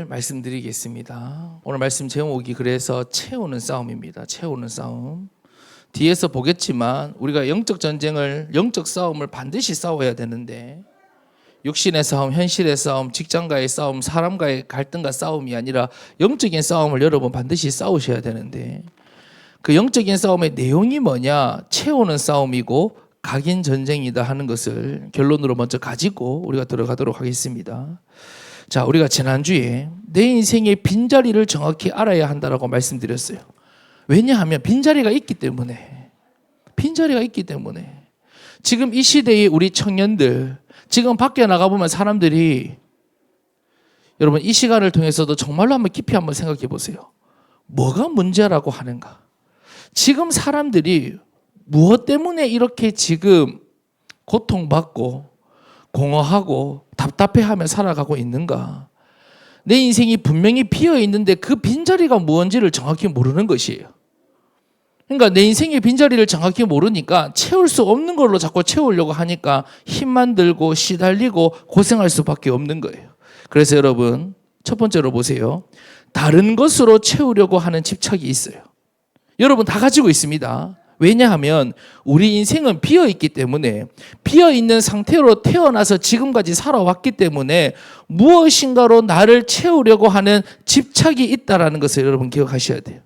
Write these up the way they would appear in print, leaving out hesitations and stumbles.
말씀드리겠습니다. 오늘 말씀 제목이 그래서 채우는 싸움입니다. 채우는 싸움. 뒤에서 보겠지만 우리가 영적 전쟁을, 영적 싸움을 반드시 싸워야 되는데 육신의 싸움, 현실의 싸움, 직장과의 싸움, 사람과의 갈등과 싸움이 아니라 영적인 싸움을 여러분 반드시 싸우셔야 되는데 그 영적인 싸움의 내용이 뭐냐? 채우는 싸움이고 각인 전쟁이다 하는 것을 결론으로 먼저 가지고 우리가 들어가도록 하겠습니다. 자, 우리가 지난주에 내 인생의 빈자리를 정확히 알아야 한다라고 말씀드렸어요. 왜냐하면 빈자리가 있기 때문에. 지금 이 시대의 우리 청년들, 지금 밖에 나가보면 사람들이 여러분 이 시간을 통해서도 정말로 한번 깊이 한번 생각해 보세요. 뭐가 문제라고 하는가? 지금 사람들이 무엇 때문에 이렇게 지금 고통받고 공허하고 답답해하며 살아가고 있는가? 내 인생이 분명히 비어있는데 그 빈자리가 무엇인지를 정확히 모르는 것이에요. 그러니까 내 인생의 빈자리를 정확히 모르니까 채울 수 없는 걸로 자꾸 채우려고 하니까 힘만 들고 시달리고 고생할 수밖에 없는 거예요. 그래서 여러분 첫 번째로 보세요. 다른 것으로 채우려고 하는 집착이 있어요. 여러분 다 가지고 있습니다. 왜냐하면 우리 인생은 비어있기 때문에 비어있는 상태로 태어나서 지금까지 살아왔기 때문에 무엇인가로 나를 채우려고 하는 집착이 있다는 것을 여러분 기억하셔야 돼요.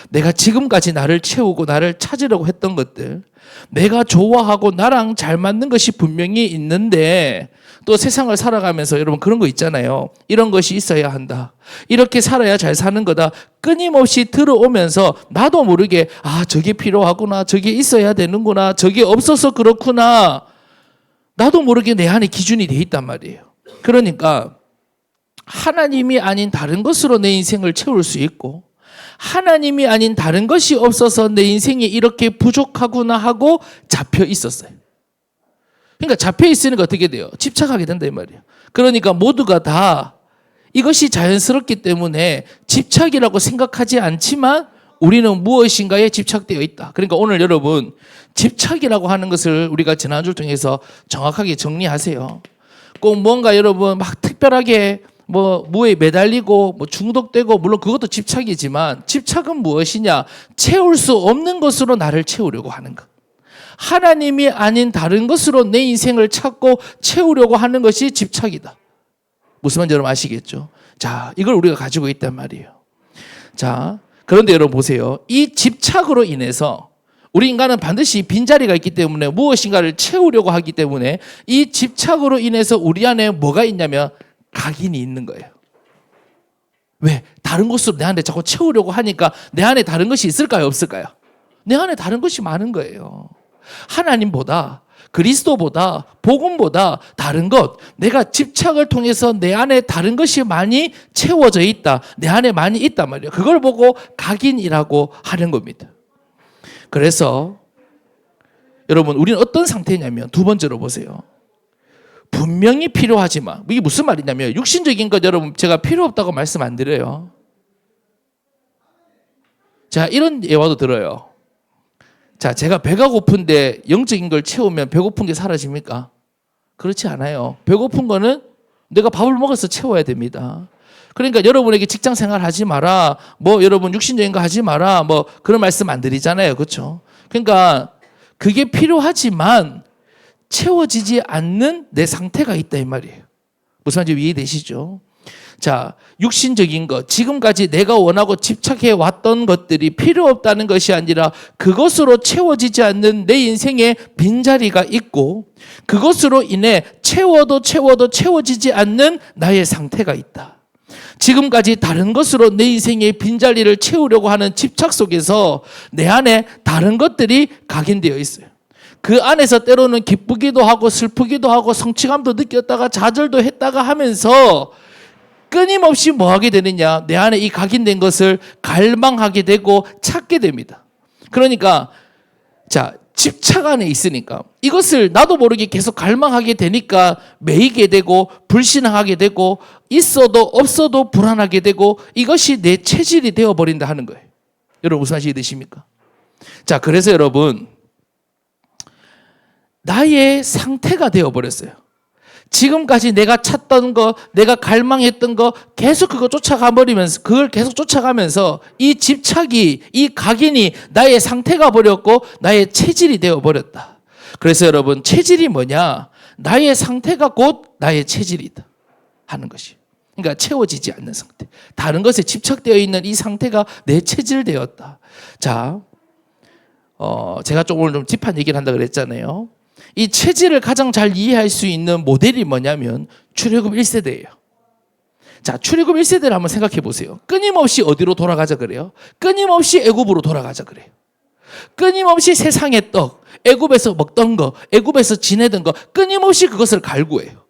내가 지금까지 나를 채우고 나를 찾으려고 했던 것들, 내가 좋아하고 나랑 잘 맞는 것이 분명히 있는데 또 세상을 살아가면서 여러분 그런 거 있잖아요. 이런 것이 있어야 한다. 이렇게 살아야 잘 사는 거다. 끊임없이 들어오면서 나도 모르게 저게 필요하구나. 저게 있어야 되는구나. 저게 없어서 그렇구나. 나도 모르게 내 안에 기준이 돼 있단 말이에요. 그러니까 하나님이 아닌 다른 것으로 내 인생을 채울 수 있고 하나님이 아닌 다른 것이 없어서 내 인생이 이렇게 부족하구나 하고 잡혀 있었어요. 그러니까 잡혀 있으니까 어떻게 돼요? 집착하게 된다 이 말이에요. 그러니까 모두가 다 이것이 자연스럽기 때문에 집착이라고 생각하지 않지만 우리는 무엇인가에 집착되어 있다. 그러니까 오늘 여러분 집착이라고 하는 것을 우리가 지난주를 통해서 정확하게 정리하세요. 꼭 뭔가 여러분 막 특별하게 무에 매달리고 중독되고 물론 그것도 집착이지만 집착은 무엇이냐? 채울 수 없는 것으로 나를 채우려고 하는 것. 하나님이 아닌 다른 것으로 내 인생을 찾고 채우려고 하는 것이 집착이다. 무슨 말인지 여러분 아시겠죠? 자, 이걸 우리가 가지고 있단 말이에요. 자, 그런데 여러분 보세요. 이 집착으로 인해서 우리 인간은 반드시 빈자리가 있기 때문에 무엇인가를 채우려고 하기 때문에 이 집착으로 인해서 우리 안에 뭐가 있냐면 각인이 있는 거예요. 왜? 다른 것으로 내 안에 자꾸 채우려고 하니까 내 안에 다른 것이 있을까요? 없을까요? 내 안에 다른 것이 많은 거예요. 하나님보다 그리스도보다 복음보다 다른 것, 내가 집착을 통해서 내 안에 다른 것이 많이 채워져 있다. 내 안에 많이 있단 말이에요. 그걸 보고 각인이라고 하는 겁니다. 그래서 여러분 우리는 어떤 상태냐면 두 번째로 보세요. 분명히 필요하지만 이게 무슨 말이냐면 육신적인 것 여러분 제가 필요 없다고 말씀 안 드려요. 자, 이런 예화도 들어요. 자, 제가 배가 고픈데 영적인 걸 채우면 배고픈 게 사라집니까? 그렇지 않아요. 배고픈 거는 내가 밥을 먹어서 채워야 됩니다. 그러니까 여러분에게 직장 생활 하지 마라. 여러분 육신적인 거 하지 마라. 그런 말씀 안 드리잖아요. 그렇죠? 그러니까 그게 필요하지만 채워지지 않는 내 상태가 있다 이 말이에요. 무슨 말인지 이해되시죠? 자, 육신적인 것, 지금까지 내가 원하고 집착해 왔던 것들이 필요 없다는 것이 아니라 그것으로 채워지지 않는 내 인생에 빈자리가 있고 그것으로 인해 채워도 채워지지 않는 나의 상태가 있다. 지금까지 다른 것으로 내 인생의 빈자리를 채우려고 하는 집착 속에서 내 안에 다른 것들이 각인되어 있어요. 그 안에서 때로는 기쁘기도 하고 슬프기도 하고 성취감도 느꼈다가 좌절도 했다가 하면서 끊임없이 뭐 하게 되느냐? 내 안에 이 각인된 것을 갈망하게 되고 찾게 됩니다. 그러니까 자, 집착 안에 있으니까 이것을 나도 모르게 계속 갈망하게 되니까 매이게 되고 불신하게 되고 있어도 없어도 불안하게 되고 이것이 내 체질이 되어버린다 하는 거예요. 여러분 무슨 말인지 이해되십니까? 자, 그래서 여러분 나의 상태가 되어버렸어요. 지금까지 내가 찾던 거, 내가 갈망했던 거 계속 그거 쫓아가 버리면서, 그걸 계속 쫓아가면서 이 집착이, 이 각인이 나의 상태가 버렸고 나의 체질이 되어 버렸다. 그래서 여러분, 체질이 뭐냐? 나의 상태가 곧 나의 체질이다 하는 것이. 그러니까 채워지지 않는 상태. 다른 것에 집착되어 있는 이 상태가 내 체질되었다. 자, 제가 오늘 좀 딥한 얘기를 한다 그랬잖아요. 이 체질을 가장 잘 이해할 수 있는 모델이 뭐냐면 출애굽 1세대예요. 자, 출애굽 1세대를 한번 생각해 보세요. 끊임없이 어디로 돌아가자 그래요? 끊임없이 애굽으로 돌아가자 그래요. 끊임없이 세상의 떡, 애굽에서 먹던 거, 애굽에서 지내던 거 끊임없이 그것을 갈구해요.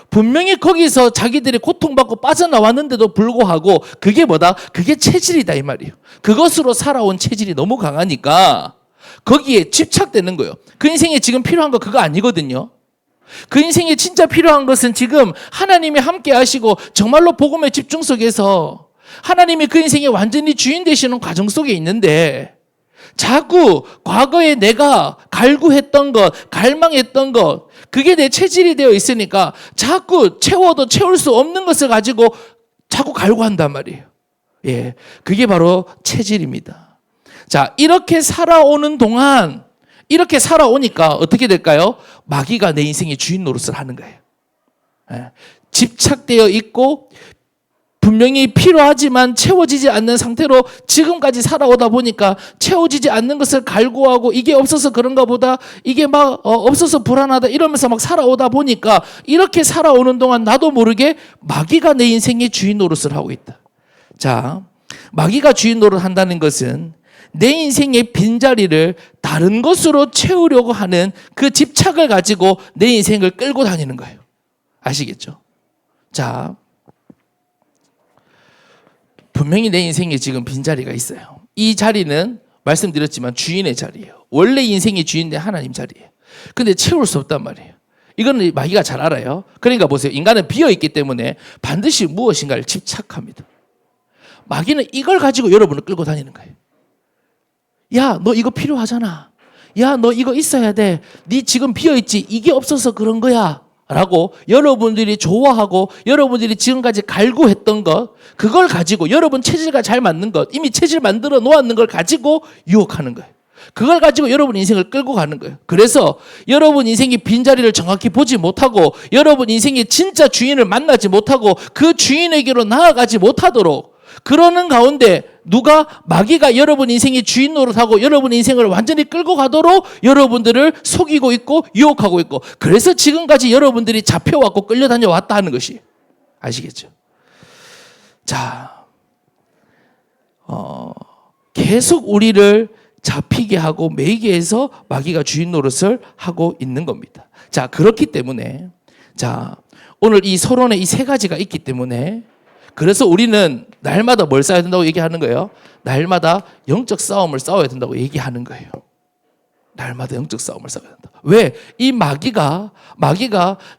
분명히 거기서 자기들이 고통받고 빠져나왔는데도 불구하고 그게 뭐다? 그게 체질이다 이 말이에요. 그것으로 살아온 체질이 너무 강하니까 거기에 집착되는 거예요. 그 인생에 지금 필요한 거 그거 아니거든요. 그 인생에 진짜 필요한 것은 지금 하나님이 함께 하시고 정말로 복음의 집중 속에서 하나님이 그 인생에 완전히 주인 되시는 과정 속에 있는데 자꾸 과거에 내가 갈구했던 것, 갈망했던 것, 그게 내 체질이 되어 있으니까 자꾸 채워도 채울 수 없는 것을 가지고 자꾸 갈구한단 말이에요. 예, 그게 바로 체질입니다. 자, 이렇게 살아오는 동안, 이렇게 살아오니까 어떻게 될까요? 마귀가 내 인생의 주인 노릇을 하는 거예요. 예, 집착되어 있고 분명히 필요하지만 채워지지 않는 상태로 지금까지 살아오다 보니까 채워지지 않는 것을 갈구하고 이게 없어서 그런가 보다, 이게 막 없어서 불안하다 이러면서 막 살아오다 보니까 이렇게 살아오는 동안 나도 모르게 마귀가 내 인생의 주인 노릇을 하고 있다. 자, 마귀가 주인 노릇을 한다는 것은 내 인생의 빈자리를 다른 것으로 채우려고 하는 그 집착을 가지고 내 인생을 끌고 다니는 거예요. 아시겠죠? 자, 분명히 내 인생에 지금 빈자리가 있어요. 이 자리는 말씀드렸지만 주인의 자리예요. 원래 인생의 주인은 하나님 자리예요. 근데 채울 수 없단 말이에요. 이거는 마귀가 잘 알아요. 그러니까 보세요. 인간은 비어있기 때문에 반드시 무엇인가를 집착합니다. 마귀는 이걸 가지고 여러분을 끌고 다니는 거예요. 야, 너 이거 필요하잖아. 야, 너 이거 있어야 돼. 네 지금 비어있지. 이게 없어서 그런 거야. 라고 여러분들이 좋아하고 여러분들이 지금까지 갈구했던 것, 그걸 가지고 여러분 체질과 잘 맞는 것, 이미 체질 만들어 놓았는 걸 가지고 유혹하는 거예요. 그걸 가지고 여러분 인생을 끌고 가는 거예요. 그래서 여러분 인생의 빈자리를 정확히 보지 못하고 여러분 인생의 진짜 주인을 만나지 못하고 그 주인에게로 나아가지 못하도록 그러는 가운데 누가 마귀가 여러분 인생의 주인 노릇하고 여러분 인생을 완전히 끌고 가도록 여러분들을 속이고 있고 유혹하고 있고 그래서 지금까지 여러분들이 잡혀왔고 끌려다녀 왔다 하는 것이 아시겠죠? 자, 계속 우리를 잡히게 하고 매이게 해서 마귀가 주인 노릇을 하고 있는 겁니다. 자, 그렇기 때문에 자, 오늘 이 서론에 이 세 가지가 있기 때문에 그래서 우리는 날마다 뭘 싸워야 된다고 얘기하는 거예요? 날마다 영적 싸움을 싸워야 된다고 얘기하는 거예요. 날마다 영적 싸움을 싸워야 된다. 왜? 이 마귀가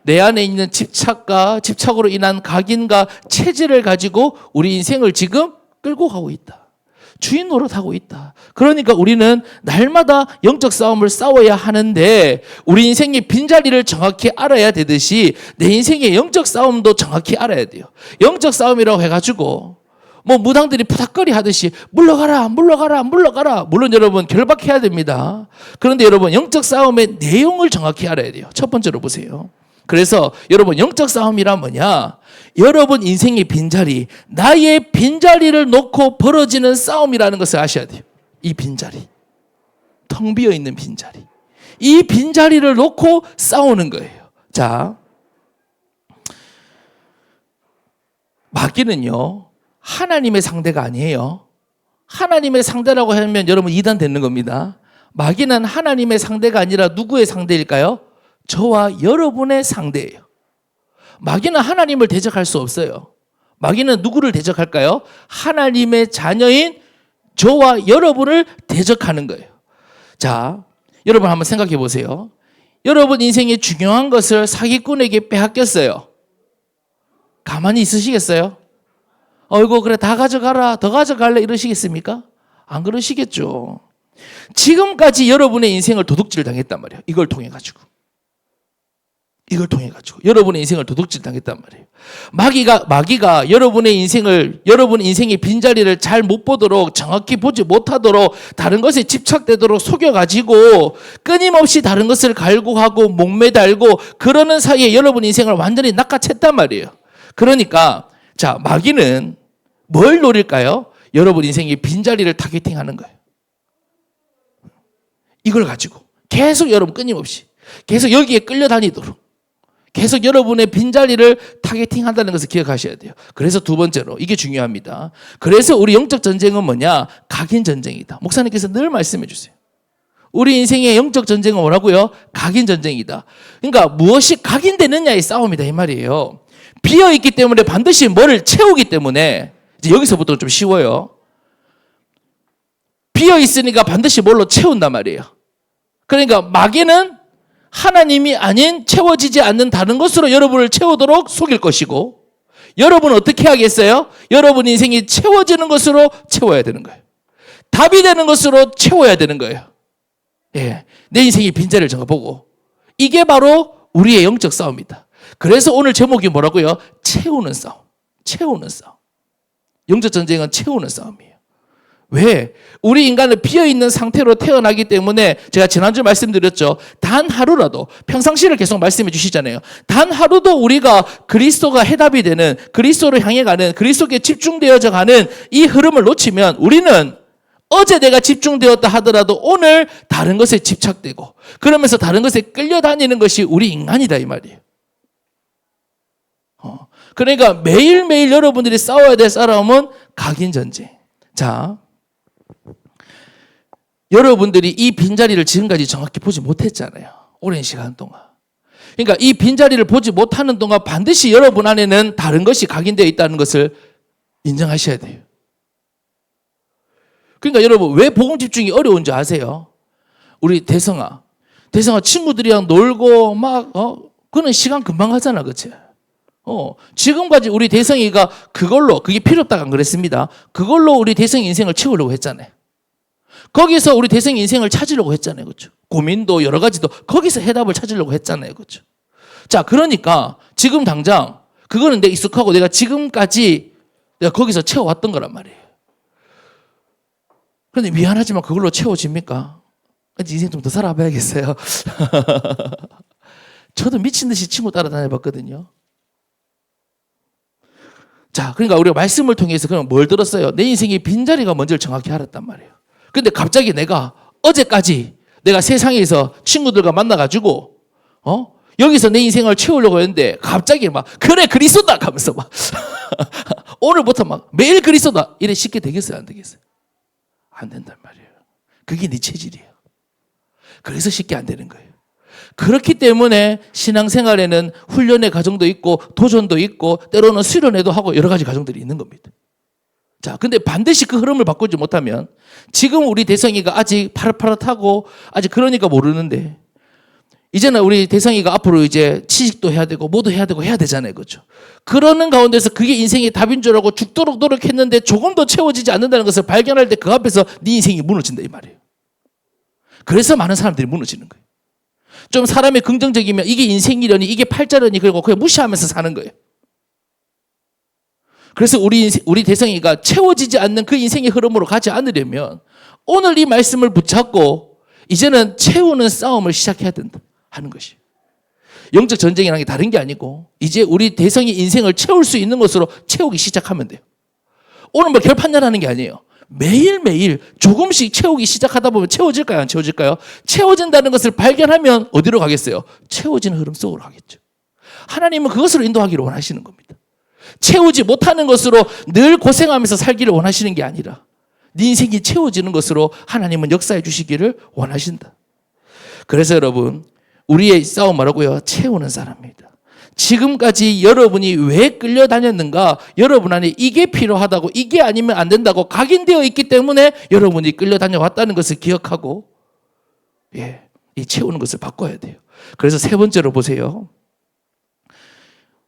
내 안에 있는 집착으로 인한 각인과 체질을 가지고 우리 인생을 지금 끌고 가고 있다. 주인 노릇하고 있다. 그러니까 우리는 날마다 영적 싸움을 싸워야 하는데 우리 인생의 빈자리를 정확히 알아야 되듯이 내 인생의 영적 싸움도 정확히 알아야 돼요. 영적 싸움이라고 해가지고 뭐 무당들이 푸닥거리 하듯이 물러가라. 물론 여러분 결박해야 됩니다. 그런데 여러분 영적 싸움의 내용을 정확히 알아야 돼요. 첫 번째로 보세요. 그래서 여러분 영적 싸움이란 뭐냐? 여러분 인생의 빈자리, 나의 빈자리를 놓고 벌어지는 싸움이라는 것을 아셔야 돼요. 이 빈자리, 텅 비어있는 빈자리, 이 빈자리를 놓고 싸우는 거예요. 자, 마귀는요 하나님의 상대가 아니에요. 하나님의 상대라고 하면 여러분 이단 되는 겁니다. 마귀는 하나님의 상대가 아니라 누구의 상대일까요? 저와 여러분의 상대예요. 마귀는 하나님을 대적할 수 없어요. 마귀는 누구를 대적할까요? 하나님의 자녀인 저와 여러분을 대적하는 거예요. 자, 여러분 한번 생각해 보세요. 여러분 인생의 중요한 것을 사기꾼에게 빼앗겼어요. 가만히 있으시겠어요? 어이구 그래 다 가져가라, 더 가져갈래 이러시겠습니까? 안 그러시겠죠. 지금까지 여러분의 인생을 도둑질 당했단 말이에요. 이걸 통해 가지고. 이걸 통해 가지고 여러분의 인생을 도둑질 당했단 말이에요. 마귀가 여러분의 인생의 빈자리를 잘 못 보도록, 정확히 보지 못하도록, 다른 것에 집착되도록 속여가지고 끊임없이 다른 것을 갈구하고 목매달고 그러는 사이에 여러분 인생을 완전히 낚아챘단 말이에요. 그러니까 자, 마귀는 뭘 노릴까요? 여러분 인생의 빈자리를 타겟팅하는 거예요. 이걸 가지고 계속 여러분 끊임없이 계속 여기에 끌려다니도록 계속 여러분의 빈자리를 타겟팅한다는 것을 기억하셔야 돼요. 그래서 두 번째로 이게 중요합니다. 그래서 우리 영적 전쟁은 뭐냐? 각인 전쟁이다. 목사님께서 늘 말씀해 주세요. 우리 인생의 영적 전쟁은 뭐라고요? 각인 전쟁이다. 그러니까 무엇이 각인되느냐의 싸움이다 이 말이에요. 비어있기 때문에 반드시 뭐를 채우기 때문에 이제 여기서부터 좀 쉬워요. 비어있으니까 반드시 뭘로 채운단 말이에요. 그러니까 마귀는 하나님이 아닌 채워지지 않는 다른 것으로 여러분을 채우도록 속일 것이고, 여러분은 어떻게 하겠어요? 여러분 인생이 채워지는 것으로 채워야 되는 거예요. 답이 되는 것으로 채워야 되는 거예요. 예, 내 인생의 빈자리를 정해보고, 이게 바로 우리의 영적 싸움이다. 그래서 오늘 제목이 뭐라고요? 채우는 싸움. 채우는 싸움. 영적 전쟁은 채우는 싸움이에요. 왜? 우리 인간은 비어있는 상태로 태어나기 때문에 제가 지난주 말씀드렸죠. 단 하루라도, 평상시를 계속 말씀해 주시잖아요. 단 하루도 우리가 그리스도가 해답이 되는, 그리스도를 향해 가는, 그리스도께 집중되어져 가는 이 흐름을 놓치면 우리는 어제 내가 집중되었다 하더라도 오늘 다른 것에 집착되고 그러면서 다른 것에 끌려다니는 것이 우리 인간이다 이 말이에요. 그러니까 매일매일 여러분들이 싸워야 될 싸움은 각인 전쟁. 자, 여러분들이 이 빈자리를 지금까지 정확히 보지 못했잖아요. 오랜 시간 동안. 그러니까 이 빈자리를 보지 못하는 동안 반드시 여러분 안에는 다른 것이 각인되어 있다는 것을 인정하셔야 돼요. 그러니까 여러분 왜 복음 집중이 어려운지 아세요? 우리 대성아 친구들이랑 놀고 막 그는 시간 금방 가잖아, 그치? 지금까지 우리 대성이가 그게 필요 없다고 안 그랬습니다. 그걸로 우리 대성이 인생을 채우려고 했잖아요. 거기서 우리 대성이 인생을 찾으려고 했잖아요. 그렇죠? 고민도 여러 가지도 거기서 해답을 찾으려고 했잖아요. 그렇죠? 자, 그러니까 지금 당장 그거는 내가 익숙하고 내가 지금까지 내가 거기서 채워왔던 거란 말이에요. 그런데 미안하지만 그걸로 채워집니까? 인생 좀 더 살아봐야겠어요. 저도 미친 듯이 친구 따라다녀봤거든요. 자, 그러니까 우리가 말씀을 통해서 그럼 뭘 들었어요? 내 인생의 빈자리가 뭔지를 정확히 알았단 말이에요. 근데 갑자기 내가 어제까지 내가 세상에서 친구들과 만나가지고 여기서 내 인생을 채우려고 했는데 갑자기 막 그래 그리스도다 하면서 막 오늘부터 막 매일 그리스도다 이래 쉽게 되겠어요? 안 되겠어요? 안 된단 말이에요. 그게 네 체질이에요. 그래서 쉽게 안 되는 거예요. 그렇기 때문에 신앙생활에는 훈련의 과정도 있고 도전도 있고 때로는 수련회도 하고 여러 가지 과정들이 있는 겁니다. 자, 근데 반드시 그 흐름을 바꾸지 못하면 지금 우리 대성이가 아직 파릇파릇하고 아직 그러니까 모르는데 이제는 우리 대성이가 앞으로 이제 취직도 해야 되고 뭐도 해야 되고 해야 되잖아요. 그렇죠? 그러는 가운데서 그게 인생의 답인 줄 알고 죽도록 노력했는데 조금 더 채워지지 않는다는 것을 발견할 때 그 앞에서 네 인생이 무너진다 이 말이에요. 그래서 많은 사람들이 무너지는 거예요. 좀 사람이 긍정적이면 이게 인생이려니 이게 팔자려니 그리고 그냥 무시하면서 사는 거예요. 그래서 우리 대성이가 채워지지 않는 그 인생의 흐름으로 가지 않으려면 오늘 이 말씀을 붙잡고 이제는 채우는 싸움을 시작해야 된다 하는 것이 영적 전쟁이라는 게 다른 게 아니고 이제 우리 대성이 인생을 채울 수 있는 것으로 채우기 시작하면 돼요. 오늘 뭐 결판내라는 게 아니에요. 매일매일 조금씩 채우기 시작하다 보면 채워질까요? 안 채워질까요? 채워진다는 것을 발견하면 어디로 가겠어요? 채워지는 흐름 속으로 가겠죠. 하나님은 그것으로 인도하기를 원하시는 겁니다. 채우지 못하는 것으로 늘 고생하면서 살기를 원하시는 게 아니라 네 인생이 채워지는 것으로 하나님은 역사해 주시기를 원하신다. 그래서 여러분 우리의 싸움 뭐라고요? 채우는 사람입니다. 지금까지 여러분이 왜 끌려다녔는가? 여러분 안에 이게 필요하다고 이게 아니면 안 된다고 각인되어 있기 때문에 여러분이 끌려다녀왔다는 것을 기억하고 이 채우는 것을 바꿔야 돼요. 그래서 세 번째로 보세요.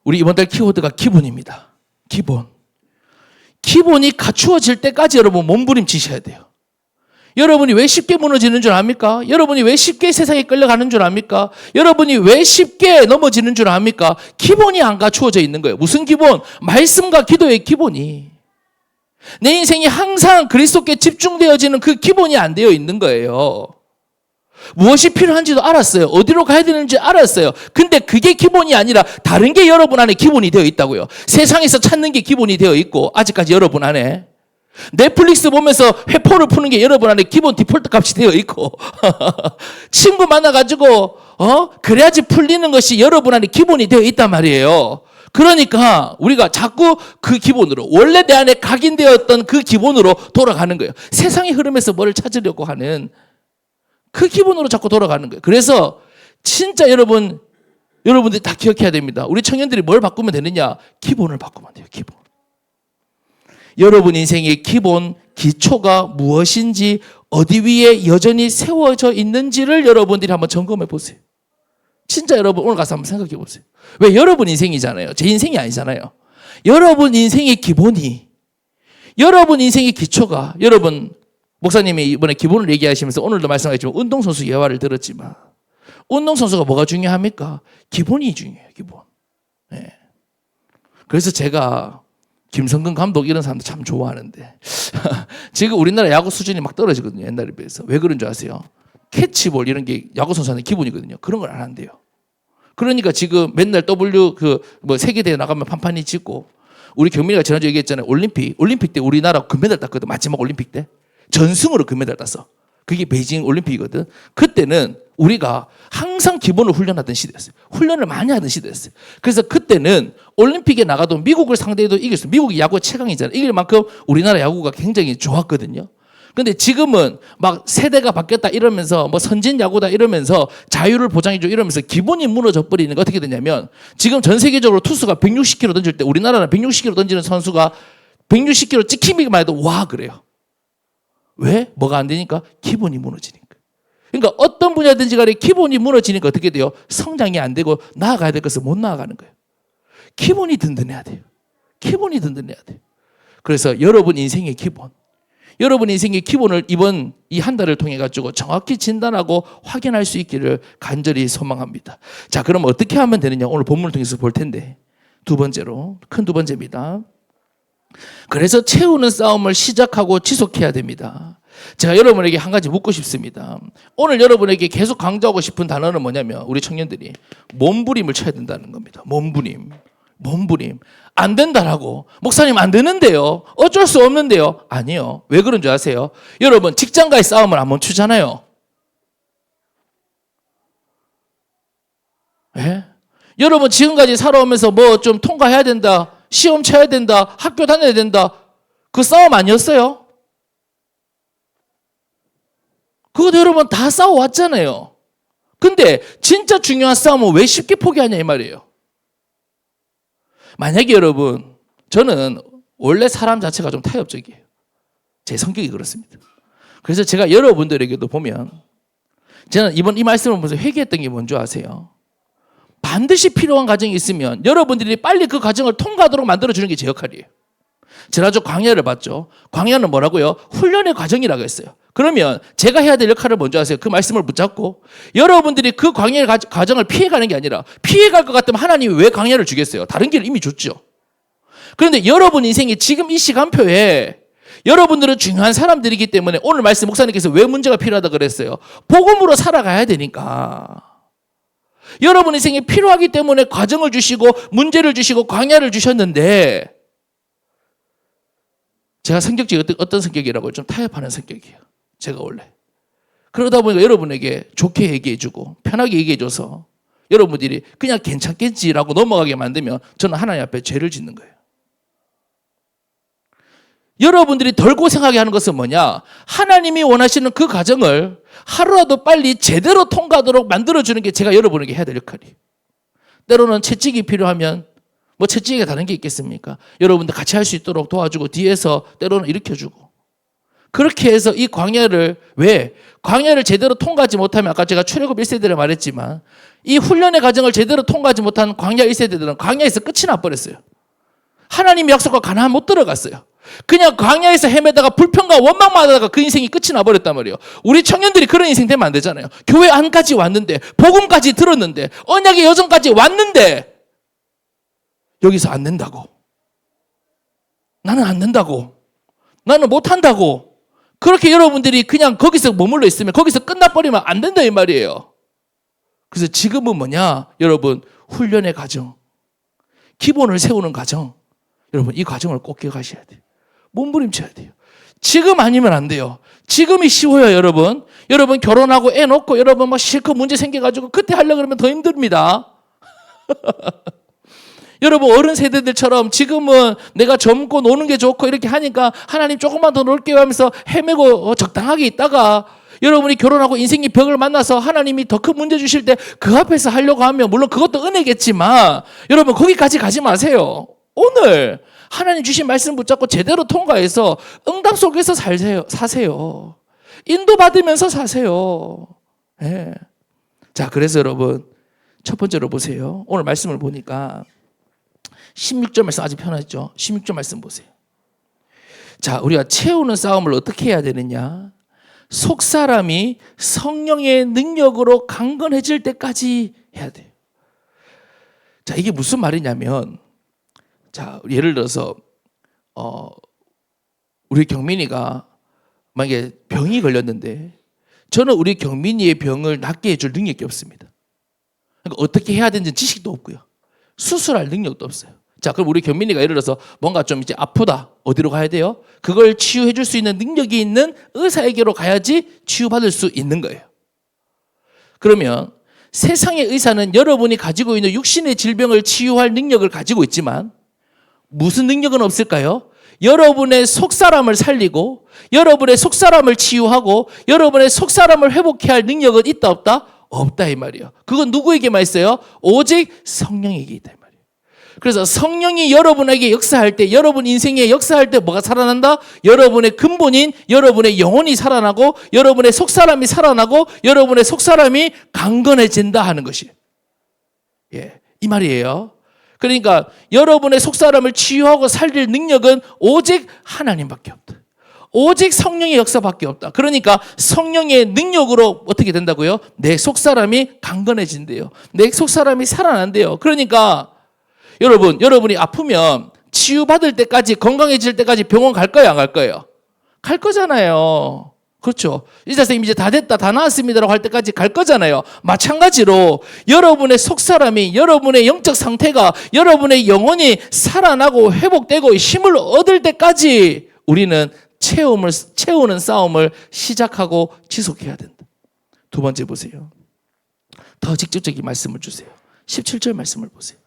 우리 이번 달 키워드가 기본입니다. 기본. 기본이 갖추어질 때까지 여러분 몸부림치셔야 돼요. 여러분이 왜 쉽게 무너지는 줄 압니까? 여러분이 왜 쉽게 세상에 끌려가는 줄 압니까? 여러분이 왜 쉽게 넘어지는 줄 압니까? 기본이 안 갖추어져 있는 거예요. 무슨 기본? 말씀과 기도의 기본이. 내 인생이 항상 그리스도께 집중되어지는 그 기본이 안 되어 있는 거예요. 무엇이 필요한지도 알았어요. 어디로 가야 되는지 알았어요. 근데 그게 기본이 아니라 다른 게 여러분 안에 기본이 되어 있다고요. 세상에서 찾는 게 기본이 되어 있고 아직까지 여러분 안에 넷플릭스 보면서 회포를 푸는 게 여러분 안에 기본 디폴트 값이 되어 있고 친구 만나가지고 그래야지 풀리는 것이 여러분 안에 기본이 되어 있단 말이에요. 그러니까 우리가 자꾸 그 기본으로 원래 내 안에 각인되었던 그 기본으로 돌아가는 거예요. 세상의 흐름에서 뭘 찾으려고 하는 그 기본으로 자꾸 돌아가는 거예요. 그래서 진짜 여러분들이 다 기억해야 됩니다. 우리 청년들이 뭘 바꾸면 되느냐? 기본을 바꾸면 돼요. 기본. 여러분 인생의 기본, 기초가 무엇인지 어디 위에 여전히 세워져 있는지를 여러분들이 한번 점검해 보세요. 진짜 여러분 오늘 가서 한번 생각해 보세요. 왜 여러분 인생이잖아요. 제 인생이 아니잖아요. 여러분 인생의 기본이, 여러분 인생의 기초가, 여러분 목사님이 이번에 기본을 얘기하시면서 오늘도 말씀하셨지만 운동선수 예화를 들었지만 운동선수가 뭐가 중요합니까? 기본이 중요해요. 기본. 네. 그래서 제가 김성근 감독 이런 사람도 참 좋아하는데 지금 우리나라 야구 수준이 막 떨어지거든요. 옛날에 비해서. 왜 그런 줄 아세요? 캐치볼 이런 게 야구 선수한테 기본이거든요. 그런 걸 안 한대요. 그러니까 지금 맨날 세계대회 나가면 판판이 짓고 우리 경민이가 지난주에 얘기했잖아요. 올림픽 때 우리나라 금메달 땄거든. 마지막 올림픽 때. 전승으로 금메달 땄어. 그게 베이징 올림픽이거든. 그때는 우리가 항상 기본을 훈련하던 시대였어요. 훈련을 많이 하던 시대였어요. 그래서 그때는 올림픽에 나가도 미국을 상대해도 이겼어요. 미국이 야구 최강이잖아요. 이길 만큼 우리나라 야구가 굉장히 좋았거든요. 근데 지금은 막 세대가 바뀌었다 이러면서 뭐 선진 야구다 이러면서 자유를 보장해줘 이러면서 기본이 무너져 버리는 게 어떻게 되냐면 지금 전 세계적으로 투수가 160km 던질 때 우리나라는 160km 던지는 선수가 160km 찍히기만 해도 와 그래요. 왜? 뭐가 안 되니까? 기본이 무너지니까. 그러니까 어떤 분야든지 간에 기본이 무너지니까 어떻게 돼요? 성장이 안 되고 나아가야 될 것을 못 나아가는 거예요. 기본이 든든해야 돼요. 기본이 든든해야 돼요. 그래서 여러분 인생의 기본, 여러분 인생의 기본을 이번 이 한 달을 통해 가지고 정확히 진단하고 확인할 수 있기를 간절히 소망합니다. 자, 그럼 어떻게 하면 되느냐? 오늘 본문을 통해서 볼 텐데 두 번째로 큰 두 번째입니다. 그래서 채우는 싸움을 시작하고 지속해야 됩니다. 제가 여러분에게 한 가지 묻고 싶습니다. 오늘 여러분에게 계속 강조하고 싶은 단어는 뭐냐면 우리 청년들이 몸부림을 쳐야 된다는 겁니다. 몸부림. 안 된다라고. 목사님 안 되는데요. 어쩔 수 없는데요. 아니요. 왜 그런 줄 아세요? 여러분 직장과의 싸움을 안 멈추잖아요. 예? 여러분 지금까지 살아오면서 뭐 좀 통과해야 된다. 시험 쳐야 된다. 학교 다녀야 된다. 그 싸움 아니었어요? 그것도 여러분 다 싸워왔잖아요. 근데 진짜 중요한 싸움은 왜 쉽게 포기하냐 이 말이에요. 만약에 여러분 저는 원래 사람 자체가 좀 타협적이에요. 제 성격이 그렇습니다. 그래서 제가 여러분들에게도 보면 저는 이번 이 말씀을 보면서 회개했던 게 뭔지 아세요? 반드시 필요한 과정이 있으면 여러분들이 빨리 그 과정을 통과하도록 만들어주는 게 제 역할이에요. 지난주 광야를 봤죠. 광야는 뭐라고요? 훈련의 과정이라고 했어요. 그러면 제가 해야 될 역할을 먼저 하세요. 그 말씀을 붙잡고 여러분들이 그 광야의 과정을 피해가는 게 아니라 피해갈 것 같으면 하나님이 왜 광야를 주겠어요? 다른 길을 이미 줬죠. 그런데 여러분 인생이 지금 이 시간표에 여러분들은 중요한 사람들이기 때문에 오늘 말씀 목사님께서 왜 문제가 필요하다 그랬어요? 복음으로 살아가야 되니까. 여러분 인생이 필요하기 때문에 과정을 주시고 문제를 주시고 광야를 주셨는데 제가 성격이 어떤 성격이라고요? 좀 타협하는 성격이에요. 제가 원래. 그러다 보니까 여러분에게 좋게 얘기해주고 편하게 얘기해줘서 여러분들이 그냥 괜찮겠지라고 넘어가게 만들면 저는 하나님 앞에 죄를 짓는 거예요. 여러분들이 덜 고생하게 하는 것은 뭐냐? 하나님이 원하시는 그 과정을 하루라도 빨리 제대로 통과하도록 만들어주는 게 제가 여러분에게 해야 될 역할이에요. 때로는 채찍이 필요하면 뭐 채찍에 다른 게 있겠습니까? 여러분들 같이 할 수 있도록 도와주고 뒤에서 때로는 일으켜주고 그렇게 해서 이 광야를 왜? 광야를 제대로 통과하지 못하면 아까 제가 출애굽 1세대를 말했지만 이 훈련의 과정을 제대로 통과하지 못한 광야 1세대들은 광야에서 끝이 나버렸어요. 하나님의 약속과 가나안 못 들어갔어요. 그냥 광야에서 헤매다가 불평과 원망만 하다가 그 인생이 끝이 나버렸단 말이에요. 우리 청년들이 그런 인생 되면 안 되잖아요. 교회 안까지 왔는데, 복음까지 들었는데, 언약의 여정까지 왔는데 여기서 안 된다고. 나는 안 된다고. 나는 못한다고. 그렇게 여러분들이 그냥 거기서 머물러 있으면, 거기서 끝나버리면 안 된다 이 말이에요. 그래서 지금은 뭐냐? 여러분, 훈련의 과정, 기본을 세우는 과정. 여러분, 이 과정을 꼭 기억하셔야 돼요. 몸부림쳐야 돼요. 지금 아니면 안 돼요. 지금이 쉬워요, 여러분. 여러분 결혼하고 애 놓고 여러분 막 실컷 문제 생겨가지고 그때 하려고 그러면 더 힘듭니다. 여러분 어른 세대들처럼 지금은 내가 젊고 노는 게 좋고 이렇게 하니까 하나님 조금만 더 놀게요 하면서 헤매고 적당하게 있다가 여러분이 결혼하고 인생의 벽을 만나서 하나님이 더 큰 문제 주실 때 그 앞에서 하려고 하면 물론 그것도 은혜겠지만 여러분 거기까지 가지 마세요. 오늘 하나님 주신 말씀 붙잡고 제대로 통과해서 응답 속에서 사세요. 인도받으면서 사세요. 네. 자, 그래서 여러분 첫 번째로 보세요. 오늘 말씀을 보니까 16절 말씀 아주 편하죠. 16절 말씀 보세요. 자, 우리가 채우는 싸움을 어떻게 해야 되느냐? 속사람이 성령의 능력으로 강건해질 때까지 해야 돼요. 자, 이게 무슨 말이냐면, 자, 예를 들어서 우리 경민이가 만약에 병이 걸렸는데 저는 우리 경민이의 병을 낫게 해줄 능력이 없습니다. 그러니까 어떻게 해야 되는지 지식도 없고요. 수술할 능력도 없어요. 자, 그럼 우리 경민이가 예를 들어서 뭔가 좀 이제 아프다. 어디로 가야 돼요? 그걸 치유해 줄 수 있는 능력이 있는 의사에게로 가야지 치유받을 수 있는 거예요. 그러면 세상의 의사는 여러분이 가지고 있는 육신의 질병을 치유할 능력을 가지고 있지만 무슨 능력은 없을까요? 여러분의 속사람을 살리고 여러분의 속사람을 치유하고 여러분의 속사람을 회복해야 할 능력은 있다 없다? 없다 이 말이에요. 그건 누구에게만 있어요? 오직 성령에게 있다 이 말이에요. 그래서 성령이 여러분에게 역사할 때, 여러분 인생에 역사할 때 뭐가 살아난다? 여러분의 근본인 여러분의 영혼이 살아나고 여러분의 속사람이 살아나고 여러분의 속사람이 강건해진다 하는 것이에요. 예, 이 말이에요. 그러니까 여러분의 속사람을 치유하고 살릴 능력은 오직 하나님밖에 없다. 오직 성령의 역사밖에 없다. 그러니까 성령의 능력으로 어떻게 된다고요? 내 속사람이 강건해진대요. 내 속사람이 살아난대요. 그러니까 여러분이 아프면 치유받을 때까지 건강해질 때까지 병원 갈 거예요? 안 갈 거예요? 갈 거잖아요. 그렇죠. 의사 선생님 이제 다 됐다, 다 나았습니다라고 할 때까지 갈 거잖아요. 마찬가지로 여러분의 속사람이, 여러분의 영적 상태가, 여러분의 영혼이 살아나고 회복되고 힘을 얻을 때까지 우리는 채우는 싸움을 시작하고 지속해야 된다. 두 번째 보세요. 더 직접적인 말씀을 주세요. 17절 말씀을 보세요.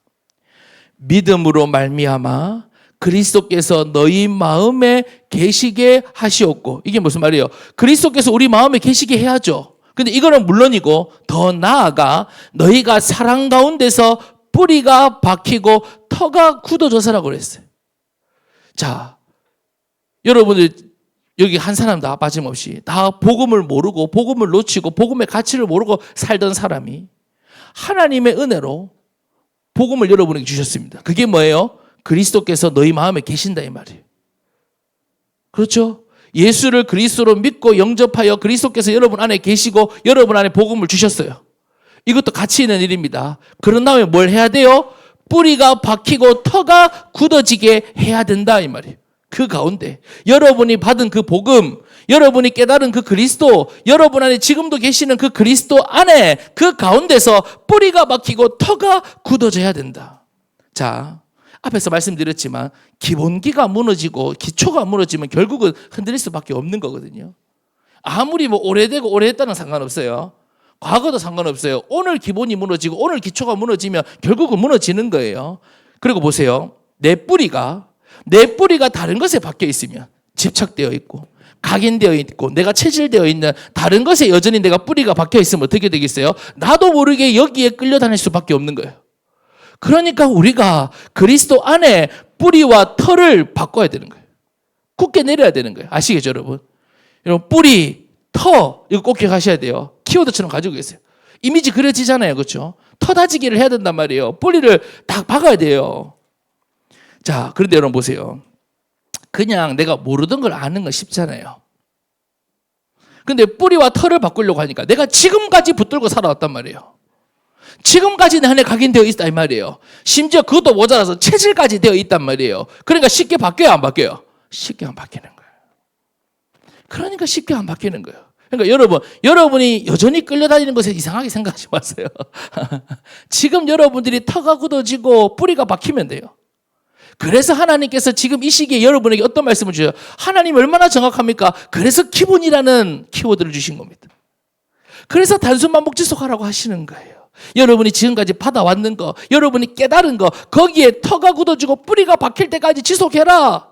믿음으로 말미암아 그리스도께서 너희 마음에 계시게 하시옵고. 이게 무슨 말이에요? 그리스도께서 우리 마음에 계시게 해야죠. 근데 이거는 물론이고 더 나아가 너희가 사랑 가운데서 뿌리가 박히고 터가 굳어져서라고 그랬어요. 자, 여러분들 여기 한 사람 다 빠짐없이 다 복음을 모르고 복음을 놓치고 복음의 가치를 모르고 살던 사람이 하나님의 은혜로 복음을 여러분에게 주셨습니다. 그게 뭐예요? 그리스도께서 너희 마음에 계신다 이 말이에요. 그렇죠? 예수를 그리스도로 믿고 영접하여 그리스도께서 여러분 안에 계시고 여러분 안에 복음을 주셨어요. 이것도 가치 있는 일입니다. 그런 다음에 뭘 해야 돼요? 뿌리가 박히고 터가 굳어지게 해야 된다 이 말이에요. 그 가운데 여러분이 받은 그 복음, 여러분이 깨달은 그 그리스도, 여러분 안에 지금도 계시는 그 그리스도 안에 그 가운데서 뿌리가 박히고 터가 굳어져야 된다. 자, 앞에서 말씀드렸지만 기본기가 무너지고 기초가 무너지면 결국은 흔들릴 수밖에 없는 거거든요. 아무리 뭐 오래되고 오래됐다는 상관없어요. 과거도 상관없어요. 오늘 기본이 무너지고 오늘 기초가 무너지면 결국은 무너지는 거예요. 그리고 보세요. 내 뿌리가 다른 것에 박혀 있으면 집착되어 있고 각인되어 있고 내가 체질되어 있는 다른 것에 여전히 내가 뿌리가 박혀 있으면 어떻게 되겠어요? 나도 모르게 여기에 끌려다닐 수밖에 없는 거예요. 그러니까 우리가 그리스도 안에 뿌리와 털을 바꿔야 되는 거예요. 굳게 내려야 되는 거예요. 아시겠죠, 여러분? 여러분, 뿌리, 터 이거 꼭 기억하셔야 돼요. 키워드처럼 가지고 계세요. 이미지 그려지잖아요, 그렇죠? 터 다지기를 해야 된단 말이에요. 뿌리를 딱 박아야 돼요. 자, 그런데 여러분 보세요. 그냥 내가 모르던 걸 아는 건 쉽잖아요. 근데 뿌리와 털을 바꾸려고 하니까 내가 지금까지 붙들고 살아왔단 말이에요. 지금까지 내 안에 각인되어 있다 이 말이에요. 심지어 그것도 모자라서 체질까지 되어 있단 말이에요. 그러니까 쉽게 바뀌어요, 안 바뀌어요? 쉽게 안 바뀌는 거예요. 그러니까 쉽게 안 바뀌는 거예요. 그러니까 여러분이 여전히 끌려다니는 것에 이상하게 생각하지 마세요. 지금 여러분들이 터가 굳어지고 뿌리가 박히면 돼요. 그래서 하나님께서 지금 이 시기에 여러분에게 어떤 말씀을 주셔요? 하나님 얼마나 정확합니까? 그래서 기본이라는 키워드를 주신 겁니다. 그래서 단순 반복 지속하라고 하시는 거예요. 여러분이 지금까지 받아왔는 거, 여러분이 깨달은 거, 거기에 터가 굳어지고 뿌리가 박힐 때까지 지속해라.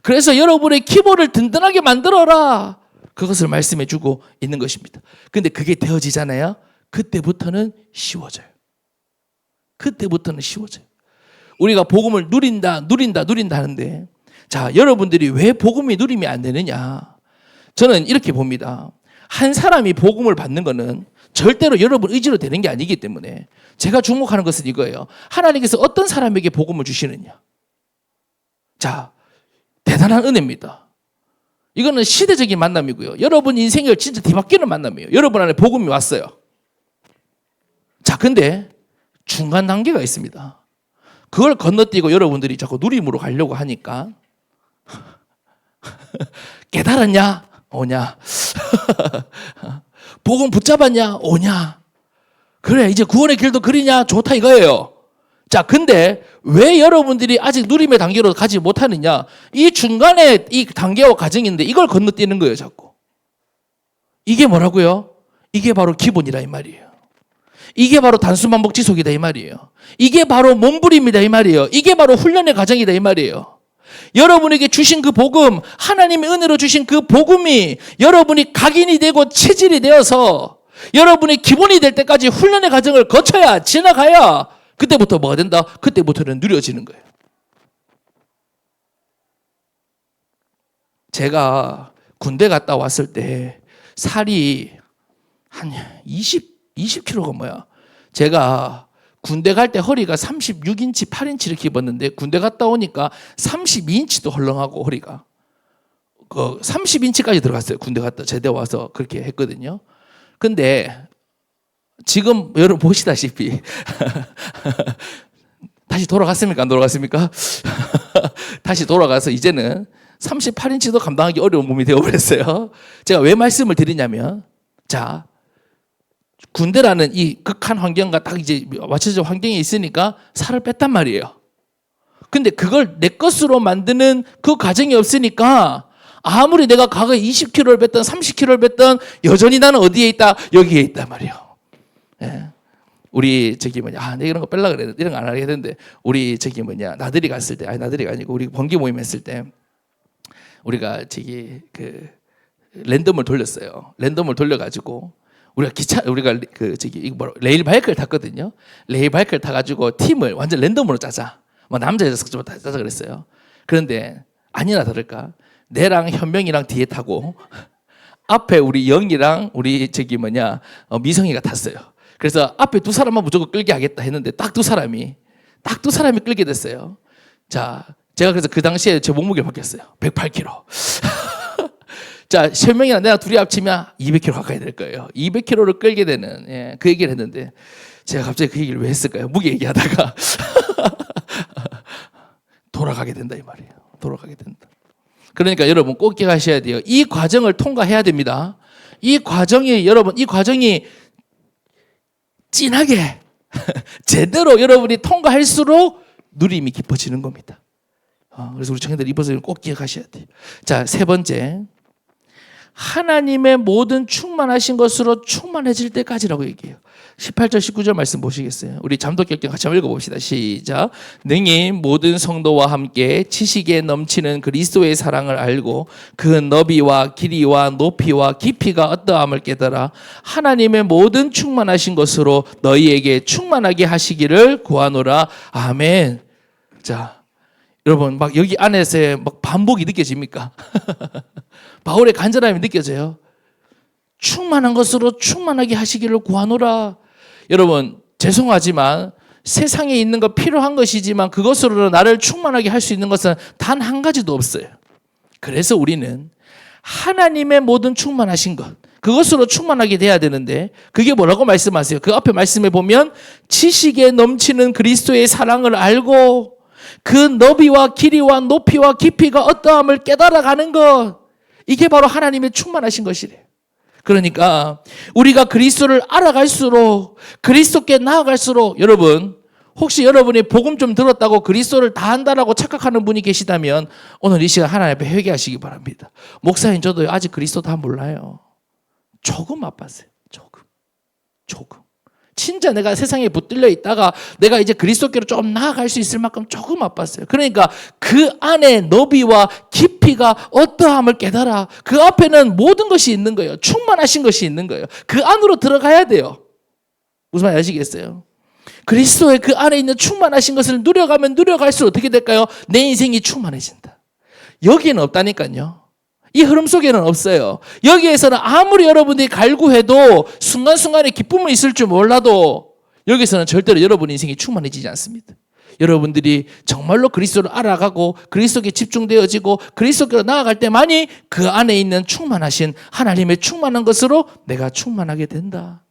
그래서 여러분의 기본을 든든하게 만들어라. 그것을 말씀해 주고 있는 것입니다. 근데 그게 되어지잖아요. 그때부터는 쉬워져요. 그때부터는 쉬워져요. 우리가 복음을 누린다 하는데, 자, 여러분들이 왜 복음이 누림이 안 되느냐? 저는 이렇게 봅니다. 한 사람이 복음을 받는 거는 절대로 여러분 의지로 되는 게 아니기 때문에 제가 주목하는 것은 이거예요. 하나님께서 어떤 사람에게 복음을 주시느냐? 자, 대단한 은혜입니다. 이거는 시대적인 만남이고요. 여러분 인생을 진짜 뒤바뀌는 만남이에요. 여러분 안에 복음이 왔어요. 자, 근데 중간 단계가 있습니다. 그걸 건너뛰고 여러분들이 자꾸 누림으로 가려고 하니까 깨달았냐? 오냐? 복음 붙잡았냐? 오냐? 그래, 이제 구원의 길도 그리냐? 좋다 이거예요. 자, 근데 왜 여러분들이 아직 누림의 단계로 가지 못하느냐? 이 중간에 이 단계와 과정인데 이걸 건너뛰는 거예요, 자꾸. 이게 뭐라고요? 이게 바로 기본이라 이 말이에요. 이게 바로 단순 반복 지속이다 이 말이에요. 이게 바로 몸부림이다 이 말이에요. 이게 바로 훈련의 과정이다 이 말이에요. 여러분에게 주신 그 복음, 하나님의 은혜로 주신 그 복음이 여러분이 각인이 되고 체질이 되어서 여러분이 기본이 될 때까지 훈련의 과정을 거쳐야, 지나가야 그때부터 뭐가 된다? 그때부터는 누려지는 거예요. 제가 군대 갔다 왔을 때 살이 한 20kg가 뭐야? 제가 군대 갈 때 허리가 36인치, 8인치 이렇게 입었는데 군대 갔다 오니까 32인치도 헐렁하고 허리가 30인치까지 들어갔어요. 군대 갔다 제대 와서 그렇게 했거든요. 근데 지금 여러분 보시다시피 다시 돌아갔습니까? 안 돌아갔습니까? 다시 돌아가서 이제는 38인치도 감당하기 어려운 몸이 되어버렸어요. 제가 왜 말씀을 드리냐면, 자, 군대라는 이 극한 환경과 딱 이제 맞춰진 환경이 있으니까 살을 뺐단 말이에요. 근데 그걸 내 것으로 만드는 그 과정이 없으니까 아무리 내가 과거에 20kg를 뺐던 30kg를 뺐던 여전히 나는 어디에 있다? 여기에 있단 말이에요. 예. 우리 내가 이런 거 뺄라 그랬는데 이런 거 안 하게 되는데 우리 나들이 갔을 때, 아니 나들이가 아니고 우리 번개 모임 했을 때 우리가 그 랜덤을 돌렸어요. 랜덤을 돌려가지고 우리가 레일 바이크를 탔거든요. 레일 바이크를 타가지고 팀을 완전 랜덤으로 짜자. 뭐 남자 여자 섞지 다 짜자 그랬어요. 그런데 아니나 다를까 내랑 현명이랑 뒤에 타고 앞에 우리 영이랑 우리 미성이가 탔어요. 그래서 앞에 두 사람만 무조건 끌게 하겠다 했는데 딱 두 사람이 끌게 됐어요. 자, 제가 그래서 그 당시에 제 몸무게를 바뀌었어요. 108kg. 자, 현명이랑 내가 둘이 합치면 200kg 가까이 될 거예요. 200kg를 끌게 되는, 그 얘기를 했는데 제가 갑자기 그 얘기를 왜 했을까요? 무게 얘기하다가 돌아가게 된다 이 말이에요. 돌아가게 된다. 그러니까 여러분 꼭 기억하셔야 돼요. 이 과정을 통과해야 됩니다. 이 과정이 진하게 제대로 여러분이 통과할수록 누림이 깊어지는 겁니다. 그래서 우리 청년들 이것을 꼭 기억하셔야 돼요. 자, 세 번째, 하나님의 모든 충만하신 것으로 충만해질 때까지라고 얘기해요. 18절 19절 말씀 보시겠어요? 우리 잠독격경 같이 한번 읽어봅시다. 시작. 능히 모든 성도와 함께 지식에 넘치는 그리스도의 사랑을 알고 그 너비와 길이와 높이와 깊이가 어떠함을 깨달아 하나님의 모든 충만하신 것으로 너희에게 충만하게 하시기를 구하노라. 아멘. 자, 여러분 막 여기 안에서의 막 반복이 느껴집니까? 바울의 간절함이 느껴져요. 충만한 것으로 충만하게 하시기를 구하노라. 여러분 죄송하지만 세상에 있는 거 필요한 것이지만 그것으로 나를 충만하게 할 수 있는 것은 단 한 가지도 없어요. 그래서 우리는 하나님의 모든 충만하신 것, 그것으로 충만하게 돼야 되는데 그게 뭐라고 말씀하세요? 그 앞에 말씀에 보면 지식에 넘치는 그리스도의 사랑을 알고 그 너비와 길이와 높이와 깊이가 어떠함을 깨달아가는 것, 이게 바로 하나님의 충만하신 것이래요. 그러니까 우리가 그리스도를 알아갈수록, 그리스도께 나아갈수록, 여러분 혹시 여러분이 복음 좀 들었다고 그리스도를 다 안다라고 착각하는 분이 계시다면 오늘 이 시간 하나님 앞에 회개하시기 바랍니다. 목사님, 저도 아직 그리스도 다 몰라요. 조금 맛봤어요. 조금. 진짜 내가 세상에 붙들려 있다가 내가 이제 그리스도께로 좀 나아갈 수 있을 만큼 조금 맛봤어요. 그러니까 그 안에 너비와 깊이가 어떠함을 깨달아. 그 앞에는 모든 것이 있는 거예요. 충만하신 것이 있는 거예요. 그 안으로 들어가야 돼요. 무슨 말인지 아시겠어요? 그리스도의 그 안에 있는 충만하신 것을 누려가면 누려갈수록 어떻게 될까요? 내 인생이 충만해진다. 여기는 없다니까요. 이 흐름 속에는 없어요. 여기에서는 아무리 여러분들이 갈구해도 순간순간에 기쁨은 있을 줄 몰라도 여기서는 절대로 여러분 인생이 충만해지지 않습니다. 여러분들이 정말로 그리스도를 알아가고 그리스도께 집중되어지고 그리스도께로 나아갈 때만이 그 안에 있는 충만하신 하나님의 충만한 것으로 내가 충만하게 된다.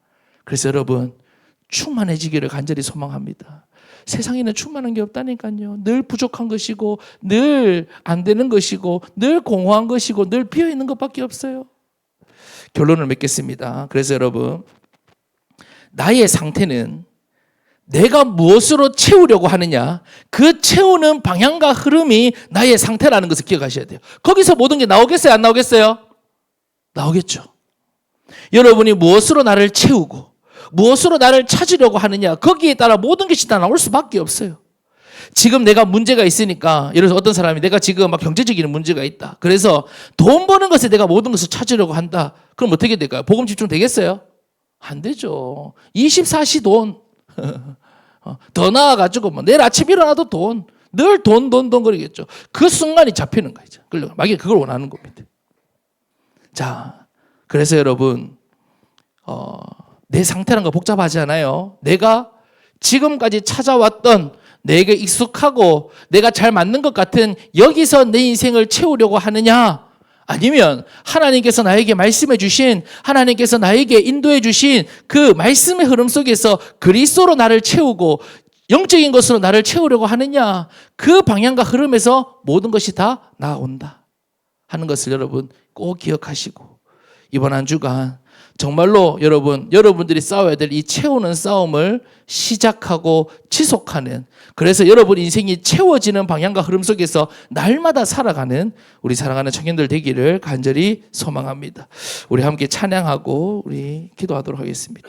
그래서 여러분 충만해지기를 간절히 소망합니다. 세상에는 충만한 게 없다니까요. 늘 부족한 것이고 늘 안 되는 것이고 늘 공허한 것이고 늘 비어있는 것밖에 없어요. 결론을 맺겠습니다. 그래서 여러분, 나의 상태는 내가 무엇으로 채우려고 하느냐, 그 채우는 방향과 흐름이 나의 상태라는 것을 기억하셔야 돼요. 거기서 모든 게 나오겠어요? 안 나오겠어요? 나오겠죠. 여러분이 무엇으로 나를 채우고 무엇으로 나를 찾으려고 하느냐, 거기에 따라 모든 것이 다 나올 수밖에 없어요. 지금 내가 문제가 있으니까, 예를 들어서 어떤 사람이 내가 지금 막 경제적인 문제가 있다. 그래서 돈 버는 것에 내가 모든 것을 찾으려고 한다. 그럼 어떻게 될까요? 복음 집중 되겠어요? 안 되죠. 24시 돈. 더 나아가지고 뭐 내일 아침 일어나도 돈. 늘 돈 거리겠죠. 그 순간이 잡히는 거죠. 마귀가 그걸 원하는 겁니다. 자, 그래서 여러분, 내 상태란 거 복잡하지 않아요. 내가 지금까지 찾아왔던 내게 익숙하고 내가 잘 맞는 것 같은 여기서 내 인생을 채우려고 하느냐, 아니면 하나님께서 나에게 말씀해 주신, 하나님께서 나에게 인도해 주신 그 말씀의 흐름 속에서 그리스도로 나를 채우고 영적인 것으로 나를 채우려고 하느냐, 그 방향과 흐름에서 모든 것이 다 나온다 하는 것을 여러분 꼭 기억하시고, 이번 한 주간 정말로 여러분들이 싸워야 될 이 채우는 싸움을 시작하고 지속하는, 그래서 여러분 인생이 채워지는 방향과 흐름 속에서 날마다 살아가는 우리 사랑하는 청년들 되기를 간절히 소망합니다. 우리 함께 찬양하고 우리 기도하도록 하겠습니다.